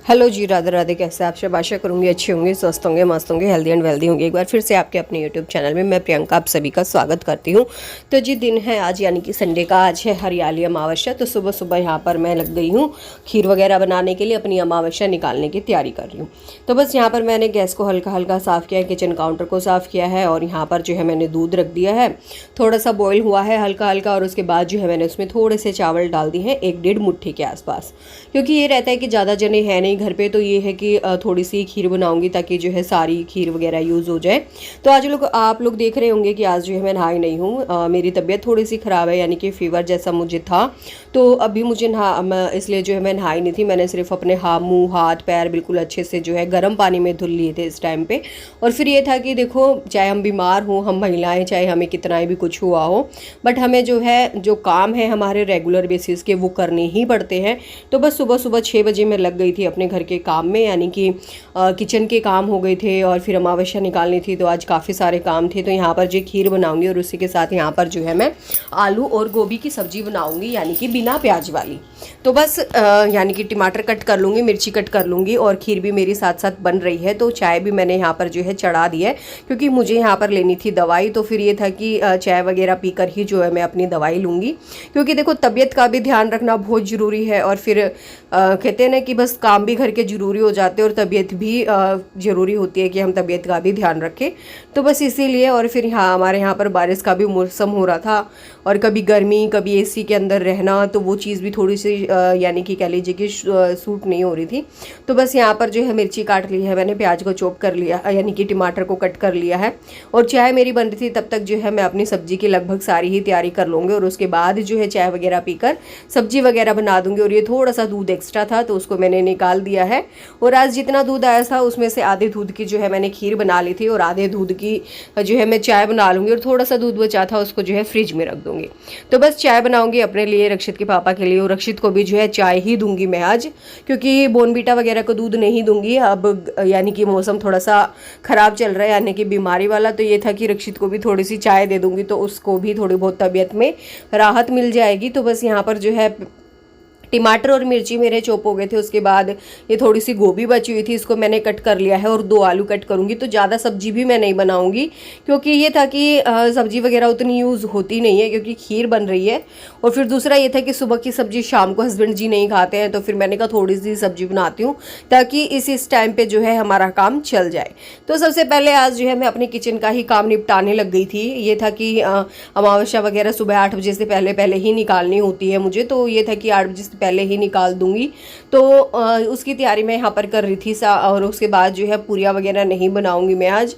Hello जी, राधे राधे। कैसे आप सब? आशा करूंगी अच्छे होंगे, स्वस्थ होंगे, मस्त होंगे, हेल्दी एंड वेल्दी होंगे। एक बार फिर से आपके अपने यूट्यूब चैनल में मैं प्रियंका आप सभी का स्वागत करती हूं। तो जी दिन है आज, यानी कि संडे का। आज है हरियाली अमावस्या। तो सुबह सुबह यहाँ पर मैं लग गई हूँ खीर वगैरह बनाने के लिए, अपनी अमावस्या निकालने की तैयारी कर रही हूँ। तो बस यहाँ पर मैंने गैस को हल्का हल्का साफ़ किया है, किचन काउंटर को साफ़ किया है, और यहाँ पर जो है मैंने दूध रख दिया है, थोड़ा सा बॉयल हुआ है हल्का हल्का। और उसके बाद जो है मैंने उसमें थोड़े से चावल डाल दिए हैं, 1-1.5 मुट्ठी के आसपास, क्योंकि ये रहता है कि ज़्यादा जने हैं नहीं घर पे। तो ये है कि थोड़ी सी खीर बनाऊंगी ताकि जो है सारी खीर वगैरह यूज़ हो जाए। तो आज आप लोग देख रहे होंगे कि आज जो है मैं नहाई नहीं हूँ। मेरी तबीयत थोड़ी सी ख़राब है, यानी कि फ़ीवर जैसा मुझे था। तो अभी मुझे इसलिए जो है मैं नहाई नहीं थी। मैंने सिर्फ अपने मुँह हाथ पैर बिल्कुल अच्छे से जो है गर्म पानी में धुल लिए थे इस टाइम पे। और फिर ये था कि देखो, चाहे हम बीमार हों, हम महिलाएं, चाहे हमें कितना भी कुछ हुआ हो, बट हमें जो है जो काम है हमारे रेगुलर बेसिस के वो करने ही पड़ते हैं। तो बस सुबह सुबह 6 बजे मैं लग गई थी अपने घर के काम में, यानी कि किचन के काम हो गए थे, और फिर अमावस्या निकालनी थी। तो आज काफ़ी सारे काम थे। तो यहाँ पर जो खीर बनाऊंगी, और उसी के साथ यहाँ पर जो है मैं आलू और गोभी की सब्जी बनाऊंगी, यानी कि बिना प्याज वाली। तो बस यानी कि टमाटर कट कर लूँगी, मिर्ची कट कर लूँगी, और खीर भी मेरी साथ साथ बन रही है। तो चाय भी मैंने यहाँ पर जो है चढ़ा दी है, क्योंकि मुझे यहाँ पर लेनी थी दवाई। तो फिर ये था कि चाय वगैरह पीकर ही जो है मैं अपनी दवाई लूँगी, क्योंकि देखो तबीयत का भी ध्यान रखना बहुत ज़रूरी है। और फिर कहते हैं ना कि बस काम भी घर के ज़रूरी हो जाते हैं, और तबीयत भी ज़रूरी होती है कि हम तबीयत का भी ध्यान रखें। तो बस इसीलिए। और फिर हमारे यहाँ पर बारिश का भी मौसम हो रहा था, और कभी गर्मी कभी एसी के अंदर रहना, तो वो चीज़ भी थोड़ी सी यानी कि कह लीजिए कि सूट नहीं हो रही थी। तो बस यहाँ पर जो है मिर्ची काट ली है मैंने, प्याज को चॉप कर लिया, यानी कि टमाटर को कट कर लिया है, और चाय मेरी बन रही थी। तब तक जो है मैं अपनी सब्जी की लगभग सारी ही तैयारी कर लूँगी, और उसके बाद जो है चाय वगैरह पीकर सब्जी वगैरह बना दूँगी। और ये थोड़ा सा दूध एक्स्ट्रा था तो उसको मैंने निकाल दिया है। और आज जितना दूध आया था उसमें से आधे दूध की जो है मैंने खीर बना ली थी, और आधे दूध की जो है मैं चाय बना लूँगी, और थोड़ा सा दूध बचा था उसको जो है फ्रिज में रख दूँगी। तो बस चाय बनाऊँगी अपने लिए, रक्षित के पापा के लिए, और रक्षित को भी जो है चाय ही दूँगी मैं आज, क्योंकि बोनबीटा वगैरह को दूध नहीं दूँगी अब। यानी कि मौसम थोड़ा सा ख़राब चल रहा है, यानी कि बीमारी वाला। तो ये था कि रक्षित को भी थोड़ी सी चाय दे दूँगी, तो उसको भी थोड़ी बहुत तबीयत में राहत मिल जाएगी। तो बस यहाँ पर जो है टमाटर और मिर्ची मेरे चॉप हो गए थे। उसके बाद ये थोड़ी सी गोभी बची हुई थी, इसको मैंने कट कर लिया है, और 2 आलू कट करूँगी। तो ज़्यादा सब्जी भी मैं नहीं बनाऊँगी, क्योंकि ये था कि सब्जी वगैरह उतनी यूज़ होती नहीं है, क्योंकि खीर बन रही है। और फिर दूसरा ये था कि सुबह की सब्जी शाम को हस्बैंड जी नहीं खाते हैं, तो फिर मैंने कहा थोड़ी सी सब्जी बनाती हूँ, ताकि इस टाइम पर जो है हमारा काम चल जाए। तो सबसे पहले आज जो है मैं अपने किचन का ही काम निपटाने लग गई थी। ये था कि अमावस्या वगैरह सुबह 8 बजे से पहले पहले ही निकालनी होती है मुझे। तो ये था कि 8 बजे से पहले ही निकाल दूंगी। तो उसकी तैयारी मैं यहाँ पर कर रही थी। और उसके बाद जो है पूरियाँ वगैरह नहीं बनाऊंगी मैं आज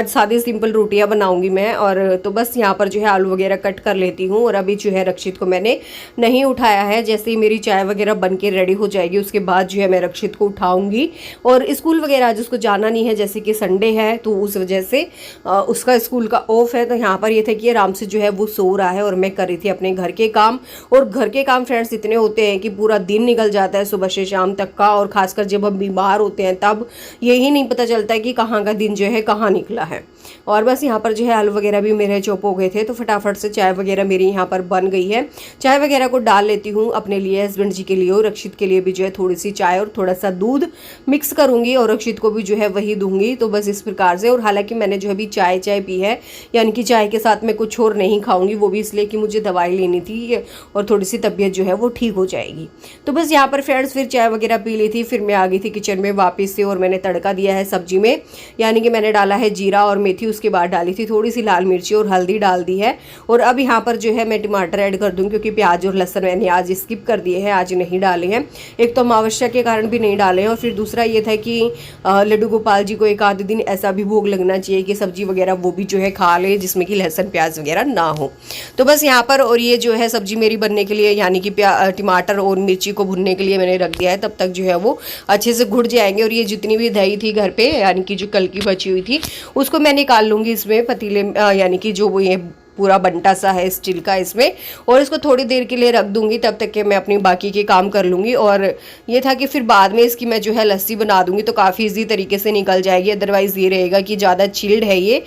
सादी सिंपल रोटियाँ बनाऊंगी मैं। और तो बस यहाँ पर जो है आलू वगैरह कट कर लेती हूँ। और अभी जो है रक्षित को मैंने नहीं उठाया है। जैसे ही मेरी चाय वगैरह बन के रेडी हो जाएगी, उसके बाद जो है मैं रक्षित को उठाऊंगी। और स्कूल वगैरह आज उसको जाना नहीं है, जैसे कि संडे है, तो उस वजह से उसका स्कूल का ऑफ है। तो यहाँ पर ये था कि आराम से जो है वो सो रहा है, और मैं कर रही थी अपने घर के काम। और घर के काम फ्रेंड्स इतने होते हैं कि पूरा दिन निकल जाता है सुबह से शाम तक का। और खासकर जब हम बीमार होते हैं तब यही नहीं पता चलता है कि कहाँ का दिन जो है कहाँ निकला है। और बस यहाँ पर जो है आलू वगैरह भी मेरे चॉप हो गए थे, तो फटाफट से चाय वगैरह मेरी यहाँ पर बन गई है। चाय वगैरह को डाल लेती हूँ अपने लिए, हस्बैंड जी के लिए, और रक्षित के लिए भी जो है थोड़ी सी चाय और थोड़ा सा दूध मिक्स करूँगी, और रक्षित को भी जो है वही दूंगी। तो बस इस प्रकार से। और हालांकि मैंने जो अभी चाय पी है, यानी कि चाय के साथ मैं कुछ और नहीं खाऊंगी, वो भी इसलिए कि मुझे दवाई लेनी थी, और थोड़ी सी तबीयत जो है वो ठीक हो जाएगी। तो बस यहाँ पर फ्रेंड्स फिर चाय वगैरह पी ली थी। फिर मैं आ गई थी किचन में वापस से, और मैंने तड़का दिया है सब्जी में, यानी कि मैंने डाला है जीरा और मेथी, उसके बाद डाली थी थोड़ी सी लाल मिर्ची और हल्दी डाल दी है। और अब यहाँ पर जो है मैं टमाटर ऐड कर दूँ, क्योंकि प्याज और लहसुन मैंने आज स्किप कर दिए हैं, आज नहीं डाले हैं। एक तो अमावस्या के कारण भी नहीं डाले हैं, और फिर दूसरा ये था कि लड्डू गोपाल जी को एक आधे दिन ऐसा भी भोग लगना चाहिए कि सब्जी वगैरह वो भी जो है खा ले, जिसमें कि लहसुन प्याज वगैरह ना हो। तो बस यहाँ पर, और ये जो है सब्जी मेरी बनने के लिए, यानी कि टमाटर और मिर्ची को भुनने के लिए मैंने रख दिया है। तब तक जो है वो अच्छे से घुट जाएंगे। और ये जितनी भी दही थी घर पे, यानी कि जो कल की बची हुई थी, उसको मैं निकाल लूँगी इसमें पतीले, यानी कि जो वो ये पूरा बंटा सा है स्टील का इसमें, और इसको थोड़ी देर के लिए रख दूंगी, तब तक के मैं अपनी बाकी के काम कर लूँगी। और ये था कि फिर बाद में इसकी मैं जो है लस्सी बना दूंगी तो काफ़ी ईजी तरीके से निकल जाएगी। अदरवाइज़ ये रहेगा कि ज़्यादा चिल्ड है, ये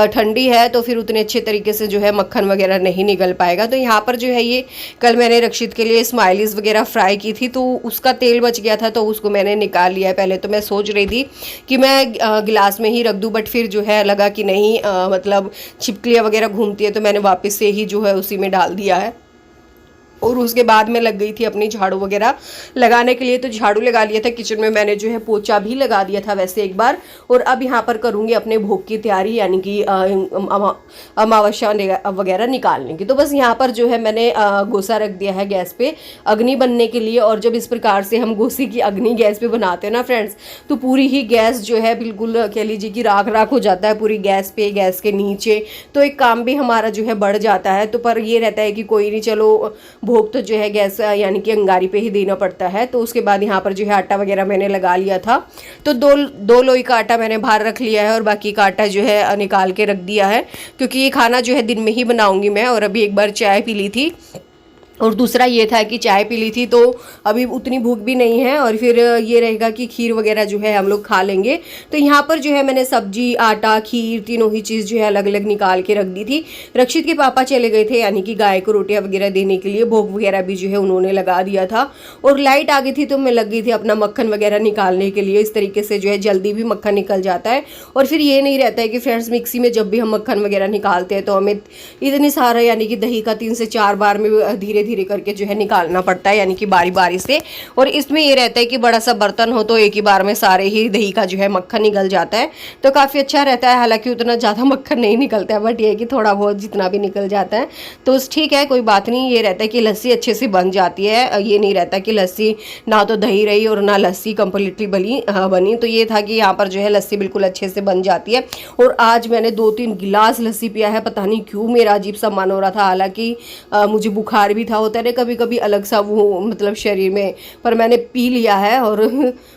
ठंडी है तो फिर उतने अच्छे तरीके से जो है मक्खन वगैरह नहीं निकल पाएगा। तो यहाँ पर जो है ये कल मैंने रक्षित के लिए स्माइलीज वगैरह फ्राई की थी तो उसका तेल बच गया था, तो उसको मैंने निकाल लिया है। पहले तो मैं सोच रही थी कि मैं गिलास में ही रख दूँ, बट फिर जो है लगा कि नहीं, मतलब छिपकलियाँ वगैरह घूमती है, तो मैंने वापस से ही जो है उसी में डाल दिया है। और उसके बाद मैं लग गई थी अपनी झाड़ू वगैरह लगाने के लिए। तो झाड़ू लगा लिया था, किचन में मैंने जो है पोछा भी लगा दिया था वैसे एक बार। और अब यहाँ पर करूँगी अपने भोग की तैयारी, यानी कि अमावस्या वगैरह निकालने की। तो बस यहाँ पर जो है मैंने गोसा रख दिया है गैस पे अग्नि बनने के लिए। और जब इस प्रकार से हम गोसी की अग्नि गैस पे बनाते हैं ना फ्रेंड्स, तो पूरी ही गैस जो है बिल्कुल कह लीजिए कि राख राख हो जाता है पूरी गैस पे, गैस के नीचे। तो एक काम भी हमारा जो है बढ़ जाता है। तो पर ये रहता है कि कोई नहीं, चलो भोग तो जो है गैस यानी कि अंगारी पे ही देना पड़ता है। तो उसके बाद यहाँ पर जो है आटा वगैरह मैंने लगा लिया था। तो दो लोई का आटा मैंने बाहर रख लिया है और बाकी का आटा जो है निकाल के रख दिया है, क्योंकि ये खाना जो है दिन में ही बनाऊंगी मैं। और अभी एक बार चाय पी ली थी, और दूसरा ये था कि चाय पी ली थी तो अभी उतनी भूख भी नहीं है, और फिर ये रहेगा कि खीर वगैरह जो है हम लोग खा लेंगे। तो यहाँ पर जो है मैंने सब्जी, आटा, खीर तीनों ही चीज़ जो है अलग अलग निकाल के रख दी थी। रक्षित के पापा चले गए थे यानी कि गाय को रोटियां वगैरह देने के लिए, भोग वगैरह भी जो है उन्होंने लगा दिया था। और लाइट आ गई थी तो मैं लग गई थी अपना मक्खन वगैरह निकालने के लिए। इस तरीके से जो है जल्दी भी मक्खन निकल जाता है। और फिर ये नहीं रहता है कि फ्रेंड्स मिक्सी में जब भी हम मक्खन वगैरह निकालते हैं तो हमें इतनी सारा यानी कि दही का 3 से 4 बार में धीरे धीरे करके जो है निकालना पड़ता है, यानी कि बारी बारी से। और इसमें ये रहता है कि बड़ा सा बर्तन हो तो एक ही बार में सारे ही दही का जो है मक्खन निकल जाता है, तो काफ़ी अच्छा रहता है। हालांकि उतना ज़्यादा मक्खन नहीं निकलता है, बट ये है कि थोड़ा बहुत जितना भी निकल जाता है तो ठीक है, कोई बात नहीं। ये रहता है कि लस्सी अच्छे से बन जाती है, ये नहीं रहता कि लस्सी ना तो दही रही और ना लस्सी कंप्लीटली बनी। तो ये था कि यहाँ पर जो है लस्सी बिल्कुल अच्छे से बन जाती है। और आज मैंने 2-3 गिलास लस्सी पिया है, पता नहीं क्यों मेरा अजीब सा मन हो रहा था। हालांकि मुझे बुखार भी था, होता है कभी कभी अलग सा वो मतलब शरीर में, पर मैंने पी लिया है। और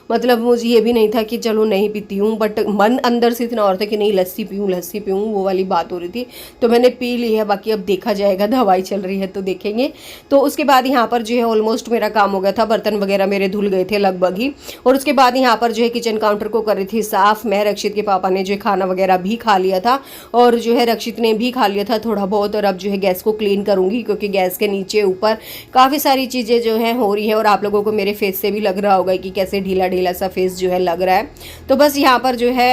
मतलब मुझे ये भी नहीं था कि चलो नहीं पीती हूँ, बट मन अंदर से इतना और था कि नहीं लस्सी पीऊँ, वो वाली बात हो रही थी। तो मैंने पी ली है, बाकी अब देखा जाएगा, दवाई चल रही है तो देखेंगे। तो उसके बाद यहाँ पर जो है ऑलमोस्ट मेरा काम हो गया था, बर्तन वगैरह मेरे धुल गए थे लगभग ही। और उसके बाद यहाँ पर जो है किचन काउंटर को कर रही थी साफ मैं। रक्षित के पापा ने जो है खाना वगैरह भी खा लिया था, और जो है रक्षित ने भी खा लिया था थोड़ा बहुत। और अब जो है गैस को क्लीन करूँगी, क्योंकि गैस के नीचे ऊपर काफ़ी सारी चीज़ें जो है हो रही है। और आप लोगों को मेरे फेस से भी लग रहा होगा कि कैसे ढीला ढीला सा फेस जो है लग रहा है। तो बस यहाँ पर जो है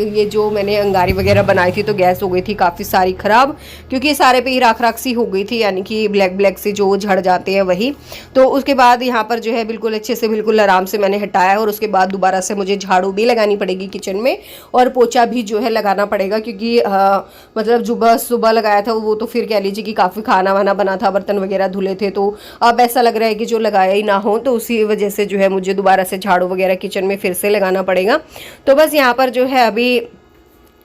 ये जो मैंने अंगारी वगैरह बनाई थी तो गैस हो गई थी काफ़ी सारी ख़राब, क्योंकि सारे पे ही राख राख सी हो गई थी, यानी कि ब्लैक ब्लैक से जो झड़ जाते हैं वही। तो उसके बाद यहाँ पर जो है बिल्कुल अच्छे से बिल्कुल आराम से मैंने हटाया। और उसके बाद दोबारा से मुझे झाड़ू भी लगानी पड़ेगी किचन में, और पोछा भी जो है लगाना पड़ेगा, क्योंकि मतलब जो सुबह लगाया था वो तो फिर कह लीजिए कि काफ़ी खाना वाना बना था, बर्तन वगैरह धुले थे। तो अब ऐसा लग रहा है कि जो लगाया ही ना हो, तो उसी वजह से जो है मुझे दोबारा से झाड़ू वगैरह किचन में फिर से लगाना पड़ेगा। तो बस यहाँ पर जो है अभी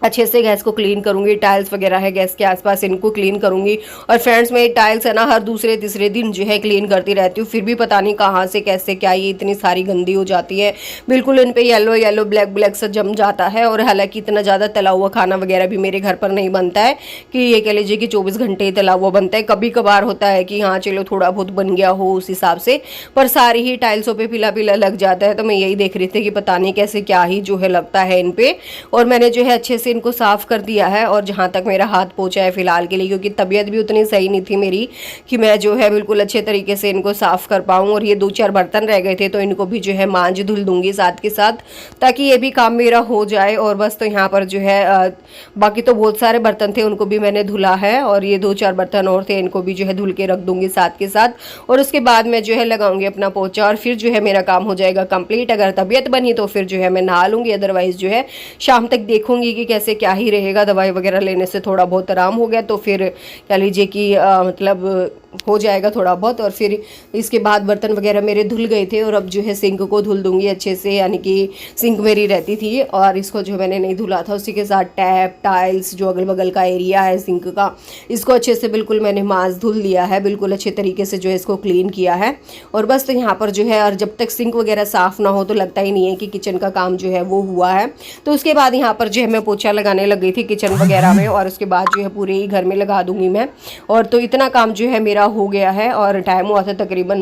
अच्छे से गैस को क्लीन करूँगी, टाइल्स वगैरह है गैस के आसपास इनको क्लीन करूँगी। और फ्रेंड्स मैं टाइल्स है ना हर दूसरे तीसरे दिन जो है क्लीन करती रहती हूँ, फिर भी पता नहीं कहाँ से कैसे क्या ये इतनी सारी गंदी हो जाती है। बिल्कुल इन पे येलो येलो ब्लैक ब्लैक सा जम जाता है। और हालांकि इतना ज़्यादा तला हुआ खाना वगैरह भी मेरे घर पर नहीं बनता है कि ये कह लीजिए कि 24 घंटे तला हुआ बनता है। कभी कभार होता है कि हाँ चलो थोड़ा बहुत बन गया हो उस हिसाब से, पर सारी ही टाइल्सों पर पीला पीला लग जाता है। तो मैं यही देख रही थी कि पता नहीं कैसे क्या ही जो है लगता है इन पर। और मैंने जो है अच्छे से इनको साफ़ कर दिया है, और जहाँ तक मेरा हाथ पहुँचा है फ़िलहाल के लिए, क्योंकि तबीयत भी उतनी सही नहीं थी मेरी कि मैं जो है बिल्कुल अच्छे तरीके से इनको साफ़ कर पाऊँ। और ये 2-4 बर्तन रह गए थे तो इनको भी जो है मांज धुल दूँगी साथ के साथ, ताकि ये भी काम मेरा हो जाए। और बस तो यहाँ पर जो है बाकी तो बहुत सारे बर्तन थे उनको भी मैंने धुला है, और ये 2-4 बर्तन और थे इनको भी जो है धुल के रख दूँगी साथ के साथ। और उसके बाद मैं जो है लगाऊंगी अपना पोछा, और फिर जो है मेरा काम हो जाएगा कंप्लीट। अगर तबीयत बनी तो फिर जो है मैं नहा लूँगी, अदरवाइज़ जो है शाम तक देखूँगी कि कैसे क्या ही रहेगा। दवाई वगैरह लेने से थोड़ा बहुत आराम हो गया तो फिर कह लीजिए कि मतलब हो जाएगा थोड़ा बहुत। और फिर इसके बाद बर्तन वगैरह मेरे धुल गए थे और अब जो है सिंक को धुल दूंगी अच्छे से, यानी कि सिंक मेरी रहती थी और इसको जो मैंने नहीं धुला था, उसी के साथ टैप टाइल्स जो अगल बगल का एरिया है सिंक का, इसको अच्छे से बिल्कुल मैंने मांस धुल लिया है, बिल्कुल अच्छे तरीके से जो है इसको क्लीन किया है। और बस तो यहाँ पर जो है, और जब तक सिंक वगैरह साफ़ ना हो तो लगता ही नहीं है कि किचन का काम जो है वो हुआ है। तो उसके बाद यहाँ पर जो है मैं पोछा लगाने लग गई थी किचन वगैरह में, और उसके बाद जो है पूरे ही घर में लगा दूंगी मैं। और तो इतना काम जो है मेरा हो गया है और टाइम हुआ था तकरीबन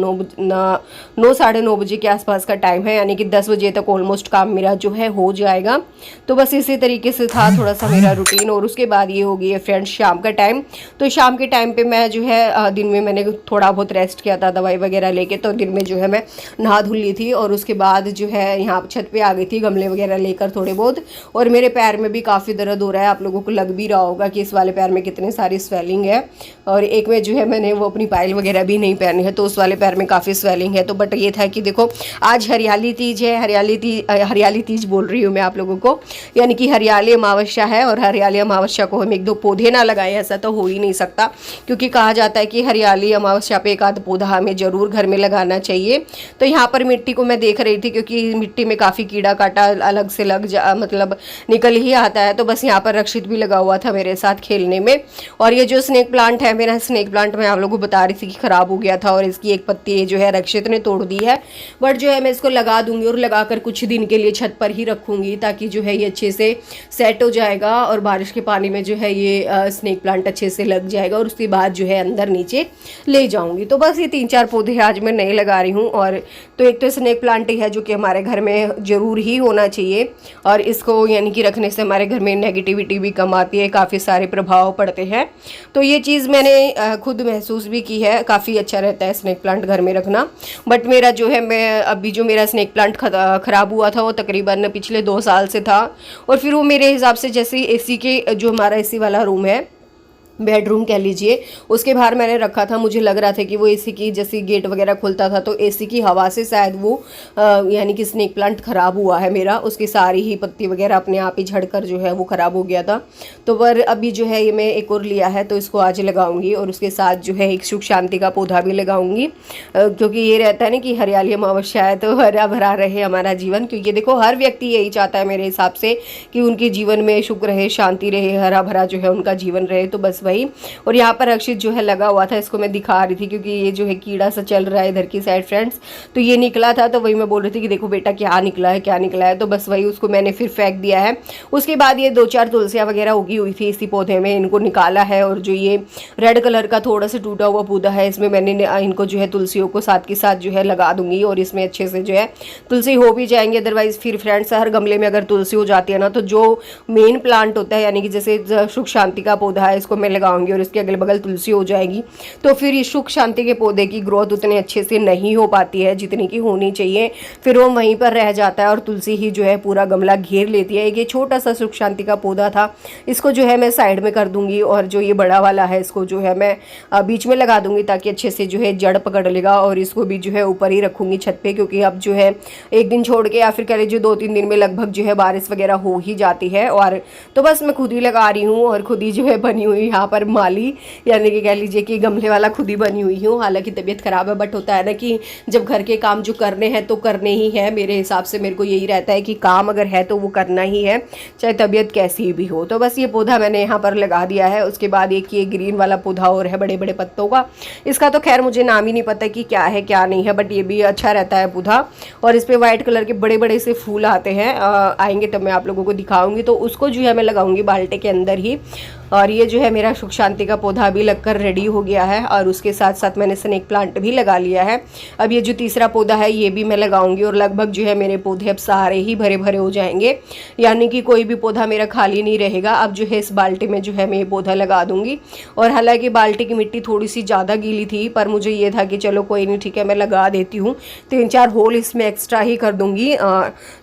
9 साढ़े 9 बजे के आसपास का टाइम है, यानी कि 10 बजे तक ऑलमोस्ट काम मेरा जो है हो जाएगा। तो बस इसी तरीके से था थोड़ा सा मेरा रूटीन। और उसके बाद ये हो गई है फ्रेंड्स शाम का टाइम। तो शाम के टाइम पे मैं जो है दिन में मैंने थोड़ा बहुत रेस्ट किया था दवाई वगैरह लेके, तो दिन में जो है मैं नहा धुल ली थी और उसके बाद जो है यहाँ छत पे आ गई थी गमले वगैरह लेकर थोड़े बहुत। और मेरे पैर में भी काफ़ी दर्द हो रहा है, आप लोगों को लग भी रहा होगा कि इस वाले पैर में कितनी सारी स्वेलिंग है। और एक में जो है मैंने वो अपनी पायल वगैरह भी नहीं पहनी है, तो उस वाले पैर में काफ़ी स्वेलिंग है। तो बट ये था कि देखो आज हरियाली तीज है, हरियाली तीज बोल रही हूँ मैं आप लोगों को, यानी कि हरियाली अमावस्या है। और हरियाली अमावस्या को हम 1-2 पौधे ना लगाएं ऐसा तो हो ही नहीं सकता, क्योंकि कहा जाता है कि हरियाली अमावस्या पे एक आध पौधा हमें ज़रूर घर में लगाना चाहिए। तो यहाँ पर मिट्टी को मैं देख रही थी, क्योंकि मिट्टी में काफ़ी कीड़ा काटा अलग से मतलब निकल ही आता है। तो बस यहाँ पर रक्षित भी लगा हुआ था मेरे साथ खेलने में। और ये जो स्नेक प्लांट है मेरा, स्नेक प्लांट मैं आप लोगों को बता रही थी कि ख़राब हो गया था और इसकी एक पत्ती जो है रक्षित ने तोड़ दी है। बट जो है मैं इसको लगा दूंगी और लगाकर कुछ दिन के लिए छत पर ही रखूँगी, ताकि जो है ये अच्छे से सेट हो जाएगा और बारिश के पानी में जो है ये स्नेक प्लांट अच्छे से लग जाएगा। और उसके बाद जो है अंदर नीचे ले जाऊँगी। तो बस ये 3-4 पौधे आज मैं नहीं लगा रही हूँ। और तो एक तो स्नेक प्लांट ही है जो कि हमारे घर में ज़रूर ही होना चाहिए, और इसको यानी कि रखने से हमारे घर में नेगेटिविटी भी कम आती है, काफ़ी सारे प्रभाव पड़ते हैं। तो ये चीज़ मैंने खुद महसूस भी की है, काफ़ी अच्छा रहता है स्नेक प्लांट घर में रखना। बट मेरा जो है मैं अभी जो मेरा स्नेक प्लांट ख़राब हुआ था वो तकरीबन पिछले 2 साल से था। और फिर वो मेरे हिसाब से जैसे एसी के जो हमारा एसी वाला रूम है, बेडरूम कह लीजिए, उसके बाहर मैंने रखा था, मुझे लग रहा था कि वो एसी की जैसे गेट वगैरह खुलता था तो एसी की हवा से शायद वो यानी कि स्नेक प्लांट ख़राब हुआ है मेरा, उसकी सारी ही पत्ती वगैरह अपने आप ही झड़कर जो है वो ख़राब हो गया था। तो पर अभी जो है ये मैं एक और लिया है तो इसको आज लगाऊंगी, और उसके साथ जो है एक सुख शांति का पौधा भी लगाऊंगी, क्योंकि ये रहता है ना कि हरियाली अमावस्या है तो हरा भरा रहे हमारा जीवन। क्योंकि देखो हर व्यक्ति यही चाहता है मेरे हिसाब से कि उनके जीवन में सुख रहे, शांति रहे, हरा भरा जो है उनका जीवन रहे। तो बस वही। और यहाँ पर अक्षित जो है लगा हुआ था, इसको मैं दिखा रही थी क्योंकि ये जो है कीड़ा सा चल रहा है इधर की साइड फ्रेंड्स, तो ये निकला था। तो वही मैं बोल रही थी कि देखो बेटा क्या निकला है क्या निकला है। तो बस वही उसको मैंने फिर फेंक दिया है। उसके बाद ये 2-4 तुलसियाँ वगैरह उगी हुई थी इसी पौधे में, इनको निकाला है। और जो ये रेड कलर का थोड़ा सा टूटा हुआ पौधा है, इसमें मैंने इनको जो है तुलसियों को साथ के साथ जो है लगा दूंगी, और इसमें अच्छे से जो है तुलसी हो भी जाएंगे। अदरवाइज फिर फ्रेंड्स हर गमले में अगर तुलसी हो जाती है ना, तो जो मेन प्लांट होता है यानी कि जैसे सुख शांति का पौधा है, इसको मैं लगाऊंगी और इसके अगल बगल तुलसी हो जाएगी, तो फिर इस सुख शांति के पौधे की ग्रोथ उतने अच्छे से नहीं हो पाती है जितनी की होनी चाहिए, फिर वो वहीं पर रह जाता है और तुलसी ही जो है पूरा गमला घेर लेती है। ये छोटा सा सुख शांति का पौधा था, इसको जो है मैं साइड में कर दूंगी, और जो ये बड़ा वाला है इसको जो है मैं बीच में लगा दूंगी ताकि अच्छे से जो है जड़ पकड़ लेगा। और इसको भी जो है ऊपर ही रखूंगी छत पे, क्योंकि अब जो है एक दिन छोड़ के या फिर कह लीजिए 2-3 दिन में लगभग जो है बारिश वगैरह हो ही जाती है। और तो बस मैं खुद ही लगा रही हूँ और खुद ही जो है बनी हुई यहाँ पर माली, यानी कि कह लीजिए कि गमले वाला खुद ही बनी हुई हूँ। हालांकि तबीयत ख़राब है, बट होता है ना कि जब घर के काम जो करने हैं तो करने ही है। मेरे हिसाब से मेरे को यही रहता है कि काम अगर है तो वो करना ही है, चाहे तबीयत कैसी भी हो। तो बस ये पौधा मैंने यहाँ पर लगा दिया है। उसके बाद एक ये ग्रीन वाला पौधा और है बड़े बड़े पत्तों का, इसका तो खैर मुझे नाम ही नहीं पता कि क्या है क्या नहीं है, बट ये भी अच्छा रहता है पौधा। और इस पर वाइट कलर के बड़े बड़े से फूल आते हैं, आएंगे तब मैं आप लोगों को दिखाऊंगी। तो उसको जो है मैं लगाऊंगी बाल्टी के अंदर ही। और ये जो है मेरा सुख शांति का पौधा भी लगकर रेडी हो गया है, और उसके साथ साथ मैंने स्नेक प्लांट भी लगा लिया है। अब ये जो तीसरा पौधा है ये भी मैं लगाऊंगी, और लगभग जो है मेरे पौधे अब सारे ही भरे भरे हो जाएंगे, यानी कि कोई भी पौधा मेरा खाली नहीं रहेगा। अब जो है इस बाल्टी में जो है मैं ये पौधा लगा दूंगी। और हालांकि बाल्टी की मिट्टी थोड़ी सी ज़्यादा गीली थी, पर मुझे ये था कि चलो कोई नहीं, ठीक है मैं लगा देती हूँ, 3-4 होल इसमें एक्स्ट्रा ही कर दूंगी।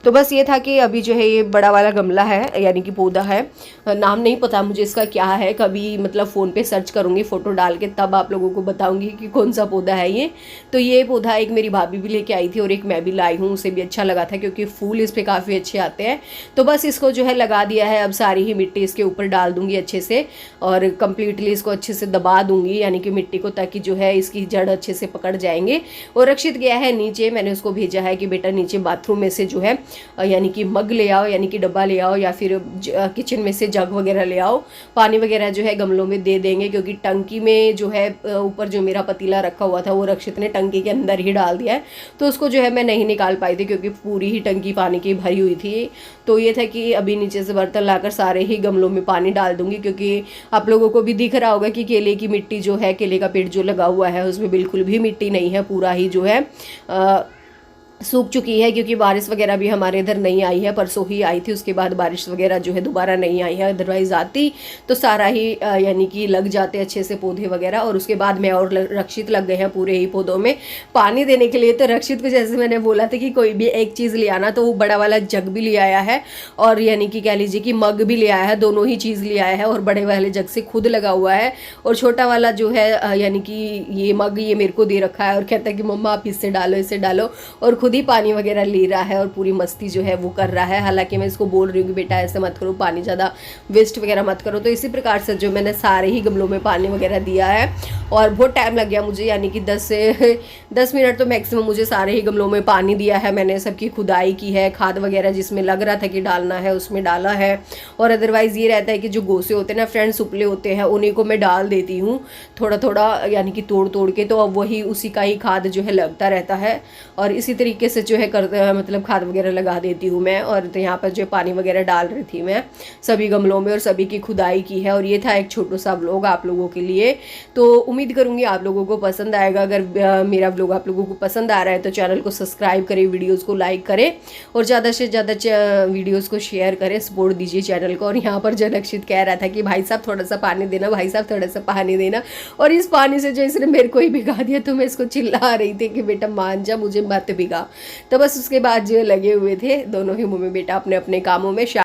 तो बस ये था कि अभी जो है ये बड़ा वाला गमला है यानी कि पौधा है, नाम नहीं पता मुझे इसका क्या है, कभी मतलब फ़ोन पे सर्च करूँगी फ़ोटो डाल के, तब आप लोगों को बताऊँगी कि कौन सा पौधा है ये। तो ये पौधा एक मेरी भाभी भी लेके आई थी और एक मैं भी लाई हूँ, उसे भी अच्छा लगा था क्योंकि फूल इस पर काफ़ी अच्छे आते हैं। तो बस इसको जो है लगा दिया है, अब सारी ही मिट्टी इसके ऊपर डाल दूँगी अच्छे से और कम्प्लीटली इसको अच्छे से दबा दूँगी यानी कि मिट्टी को, ताकि जो है इसकी जड़ अच्छे से पकड़ जाएंगे। और रक्षित गया है नीचे, मैंने उसको भेजा है कि बेटा नीचे बाथरूम में से जो है यानी कि मग ले आओ, यानी कि डब्बा ले आओ, या फिर किचन में से जग वगैरह ले आओ, पानी वगैरह जो है गमलों में दे देंगे। क्योंकि टंकी में जो है ऊपर जो मेरा पतीला रखा हुआ था वो रक्षित ने टंकी के अंदर ही डाल दिया है, तो उसको जो है मैं नहीं निकाल पाई थी क्योंकि पूरी ही टंकी पानी की भरी हुई थी। तो ये था कि अभी नीचे से बर्तन लाकर सारे ही गमलों में पानी डाल दूंगी, क्योंकि आप लोगों को भी दिख रहा होगा कि केले की मिट्टी जो है, केले का पेड़ जो लगा हुआ है उसमें बिल्कुल भी मिट्टी नहीं है, पूरा ही जो है सूख चुकी है। क्योंकि बारिश वगैरह भी हमारे इधर नहीं आई है, परसों ही आई थी, उसके बाद बारिश वगैरह जो है दोबारा नहीं आई है। अदरवाइज आती तो सारा ही यानी कि लग जाते अच्छे से पौधे वगैरह। और उसके बाद मैं और रक्षित लग गए हैं पूरे ही पौधों में पानी देने के लिए। तो रक्षित को जैसे मैंने बोला था कि कोई भी एक चीज़ ले आना, तो वो बड़ा वाला जग भी ले आया है और यानी कि कह लीजिए कि मग भी ले आया है, दोनों ही चीज़ ले आया है। और बड़े वाले जग से खुद लगा हुआ है और छोटा वाला जो है यानी कि ये मग ये मेरे को दे रखा है और कहता है कि मम्मा आप इससे डालो इससे डालो, और खुद ही पानी वगैरह ले रहा है और पूरी मस्ती जो है वो कर रहा है। हालांकि मैं इसको बोल रही हूँ कि बेटा ऐसे मत करो, पानी ज़्यादा वेस्ट वगैरह मत करो। तो इसी प्रकार से जो मैंने सारे ही गमलों में पानी वगैरह दिया है और बहुत टाइम लग गया मुझे, यानी कि 10 मिनट तो मैक्सिमम मुझे सारे ही गमलों में पानी दिया है। मैंने सबकी खुदाई की है, खाद वगैरह जिसमें लग रहा था कि डालना है उसमें डाला है। और अदरवाइज़ ये रहता है कि जो गोसे होते हैं ना फ्रेंड्स, उपले होते हैं, उन्हीं को मैं डाल देती हूँ थोड़ा थोड़ा, यानी कि तोड़ तोड़ के। तो अब वही उसी का ही खाद जो है लगता रहता है और इसी तरीके से जो है मतलब खाद वगैरह लगा देती हूँ मैं। और तो यहाँ पर जो पानी वगैरह डाल रही थी मैं सभी गमलों में और सभी की खुदाई की है। और ये था एक छोटा सा व्लॉग आप लोगों के लिए। तो उम्मीद करूँगी आप लोगों को पसंद आएगा। अगर मेरा व्लॉग आप लोगों को पसंद आ रहा है तो चैनल को सब्सक्राइब करें, वीडियोज़ को लाइक करें और ज़्यादा से ज़्यादा वीडियोज़ को शेयर करें, सपोर्ट दीजिए चैनल को। और यहाँ पर जो रक्षित कह रहा था कि भाई साहब थोड़ा सा पानी देना, भाई साहब थोड़ा सा पानी देना, और इस पानी से जो इसने मेरे को ही भिगा दिया। तो मैं इसको चिल्ला रही थी कि बेटा मान जा, मुझे मत भिगा। तो बस उसके बाद जो लगे हुए थे दोनों ही मम्मी बेटा अपने अपने कामों में।